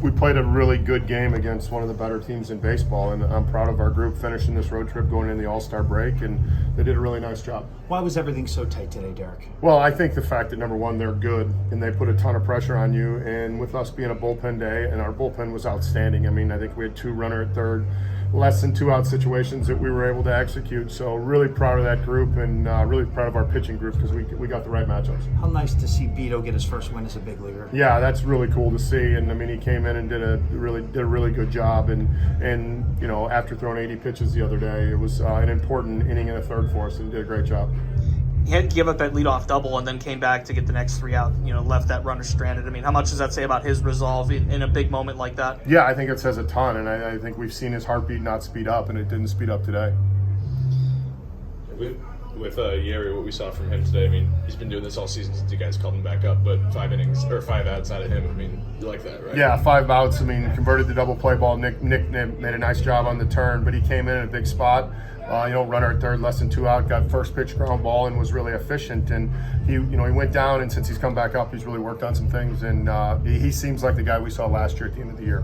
We played a really good game against one of the better teams in baseball, and I'm proud of our group finishing this road trip going into the All-Star break, and they did a really nice job. Why was everything so tight today, Derek? Well, I think the fact that, number one, they're good, and they put a ton of pressure on you, and with us being a bullpen day, and our bullpen was outstanding. I mean, I think we had 2 runner at third, less than 2 out situations that we were able to execute. So really proud of that group, and really proud of our pitching group because we got the right matchups. How nice to see Beto get his first win as a big leaguer. Yeah, that's really cool to see. And I mean, he came in and did a really good job. And you know, after throwing 80 pitches the other day, it was an important inning in the third for us, and he did a great job. He had to give up that leadoff double and then came back to get the next 3 out, left that runner stranded. I mean, how much does that say about his resolve in a big moment like that? Yeah, I think it says a ton, and I think we've seen his heartbeat not speed up, and it didn't speed up today. With Yeri, what we saw from him today, I mean, he's been doing this all season since you guys called him back up, but 5 innings, or 5 outs out of him, I mean, you like that, right? Yeah, 5 outs. I mean, converted the double play ball. Nick made a nice job on the turn, but he came in a big spot. Runner at third, less than 2 out, got first pitch ground ball, and was really efficient. And he went down, and since he's come back up, he's really worked on some things. And he seems like the guy we saw last year at the end of the year.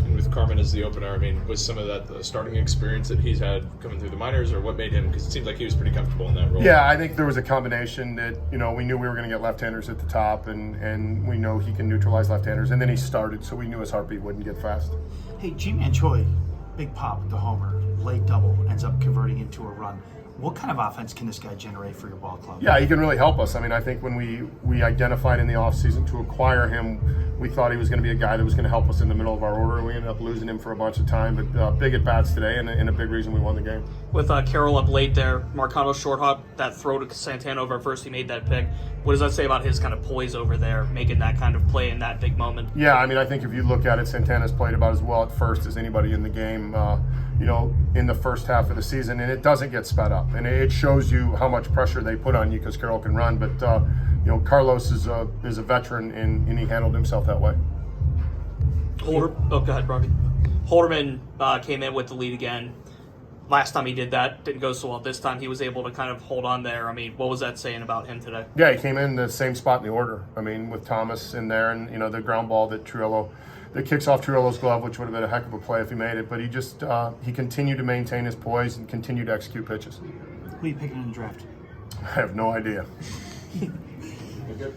And with Carmen as the opener, I mean, was some of that the starting experience that he's had coming through the minors, or what made him? Because it seemed like he was pretty comfortable in that role. Yeah, I think there was a combination that we knew we were going to get left-handers at the top, and we know he can neutralize left-handers. And then he started, so we knew his heartbeat wouldn't get fast. Hey, Ji-Man Choi, big pop, the homer, late double, ends up converting into a run. What kind of offense can this guy generate for your ball club? Yeah, he can really help us. I mean, I think when we identified in the offseason to acquire him, we thought he was going to be a guy that was going to help us in the middle of our order, and we ended up losing him for a bunch of time. But big at-bats today, and a big reason we won the game. With Carroll up late there, Marcano's short hop, that throw to Santana over first, he made that pick. What does that say about his kind of poise over there, making that kind of play in that big moment? Yeah, I mean, I think if you look at it, Santana's played about as well at first as anybody in the game, in the first half of the season, and it doesn't get sped up. And it shows you how much pressure they put on you because Carroll can run. But, Carlos is a veteran, and he handled himself that way. Go ahead, Robbie. Holderman came in with the lead again. Last time he did that, didn't go so well. This time he was able to kind of hold on there. I mean, what was that saying about him today? Yeah, he came in the same spot in the order. I mean, with Thomas in there, and the ground ball that kicks off Trujillo's glove, which would have been a heck of a play if he made it. But he continued to maintain his poise and continued to execute pitches. Who are you picking in the draft? I have no idea. Okay.